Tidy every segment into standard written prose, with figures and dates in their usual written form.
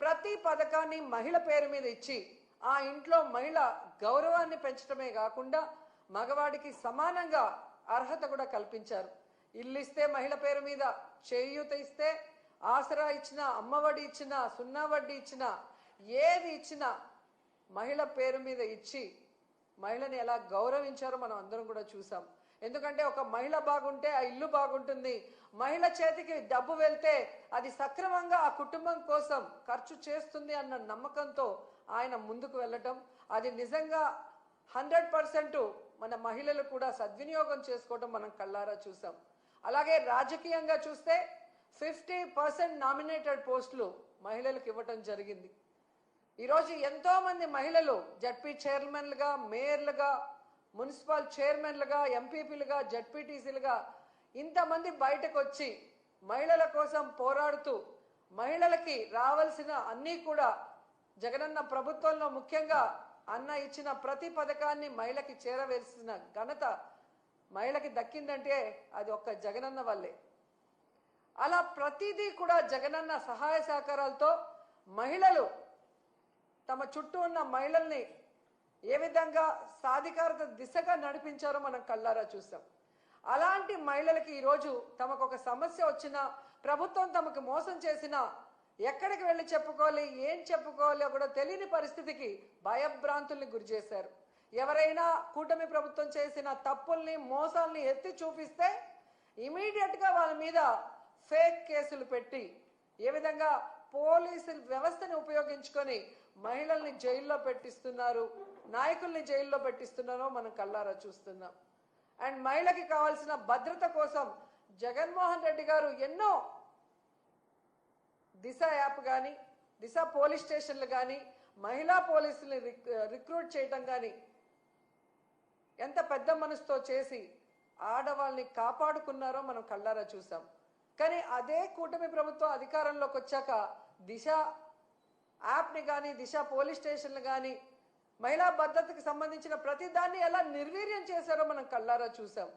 ప్రతి పథకాన్ని మహిళ పేరు మీద ఇచ్చి ఆ ఇంట్లో మహిళ గౌరవాన్ని పెంచడమే కాకుండా మగవాడికి సమానంగా అర్హత కూడా కల్పించారు. ఇల్లు ఇస్తే మహిళ పేరు మీద, చేయూత ఇస్తే, ఆసరా ఇచ్చినా, అమ్మఒడి ఇచ్చినా, సున్నా వడ్డీ ఇచ్చినా, ఏది ఇచ్చినా మహిళ పేరు మీద ఇచ్చి మహిళని ఎలా గౌరవించారో మనం అందరం కూడా చూసాం. ఎందుకంటే ఒక మహిళ బాగుంటే ఆ ఇల్లు బాగుంటుంది. మహిళ చేతికి డబ్బు వెళ్తే అది సక్రమంగా ఆ కుటుంబం కోసం ఖర్చు చేస్తుంది అన్న నమ్మకంతో ఆయన ముందుకు వెళ్ళటం, అది నిజంగా 100% మన మహిళలు కూడా సద్వినియోగం చేసుకోవడం మనం కళ్ళారా చూసాం. అలాగే రాజకీయంగా చూస్తే 50% నామినేటెడ్ పోస్టులు మహిళలకు ఇవ్వటం జరిగింది. ఈరోజు ఎంతో మంది మహిళలు జడ్పీ చైర్మన్లుగా, మేయర్లుగా, మున్సిపల్ చైర్మన్లుగా, ఎంపీపీలుగా, జడ్పీటీసీలుగా ఇంతమంది బయటకు వచ్చి మహిళల కోసం పోరాడుతూ మహిళలకి రావాల్సిన అన్నీ కూడా జగనన్న ప్రభుత్వంలో ముఖ్యంగా అన్న ఇచ్చిన ప్రతి పథకాన్ని మహిళకి చేరవేసిన ఘనత మహిళకి దక్కిందంటే అది ఒక్క జగనన్న వల్లే. అలా ప్రతిదీ కూడా జగనన్న సహాయ సహకారాలతో మహిళలు తమ చుట్టూ ఉన్న మహిళల్ని ఏ విధంగా సాధికారత దిశగా నడిపించారో మనం కళ్ళారా చూసాం. అలాంటి మహిళలకి ఈరోజు తమకు ఒక సమస్య వచ్చినా, ప్రభుత్వం తమకు మోసం చేసినా ఎక్కడికి వెళ్ళి చెప్పుకోవాలి, ఏం చెప్పుకోవాలో కూడా తెలియని పరిస్థితికి భయభ్రాంతుల్ని గురి చేశారు. ఎవరైనా కూటమి ప్రభుత్వం చేసిన తప్పుల్ని, మోసాల్ని ఎత్తి చూపిస్తే ఇమీడియట్ గా వాళ్ళ మీద ఫేక్ కేసులు పెట్టి ఏ విధంగా పోలీసు వ్యవస్థని ఉపయోగించుకొని మహిళల్ని జైల్లో పెట్టిస్తున్నారు, నాయకుల్ని జైల్లో పెట్టిస్తున్నారో మనం కళ్ళారా చూస్తున్నాం. అండ్ మహిళకి కావాల్సిన భద్రత కోసం జగన్మోహన్ రెడ్డి గారు ఎన్నో దిశ యాప్ కానీ, దిశ పోలీస్ స్టేషన్లు కానీ, మహిళా పోలీసుల్ని రిక్రూట్ చేయటం కానీ ఎంత పెద్ద మనసుతో చేసి ఆడవాళ్ళని కాపాడుకున్నారో మనం కళ్ళారా చూసాం. కానీ అదే కూటమి ప్రభుత్వం అధికారంలోకి వచ్చాక దిశ యాప్ని కానీ, దిశ పోలీస్ స్టేషన్లు కానీ, మహిళా భద్రతకు సంబంధించిన ప్రతి దాన్ని ఎలా నిర్వీర్యం చేశారో మనం కళ్ళారా చూసాం.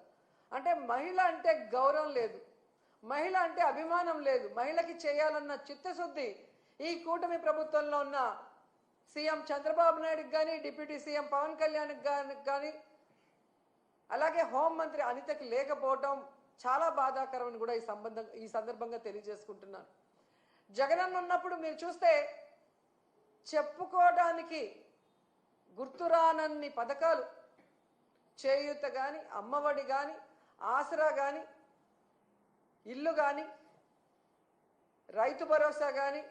అంటే మహిళ అంటే గౌరవం లేదు, మహిళ అంటే అభిమానం లేదు, మహిళకి చేయాలన్న చిత్తశుద్ధి ఈ కూటమి ప్రభుత్వంలో ఉన్న సీఎం చంద్రబాబు నాయుడుకి కానీ, డిప్యూటీ సీఎం పవన్ కళ్యాణ్కి కానీ, అలాగే హోంమంత్రి అనితకి లేకపోవడం చాలా బాధాకరమని కూడా ఈ సందర్భంగా తెలియజేసుకుంటున్నాను. జగనన్న ఉన్నప్పుడు మీరు చూస్తే చెప్పుకోవడానికి గుర్తురానన్ని పథకాలు, చేయూత కానీ, అమ్మఒడి కానీ, ఆసరా కానీ, ఇల్లు కానీ, రైతు భరోసా కానీ,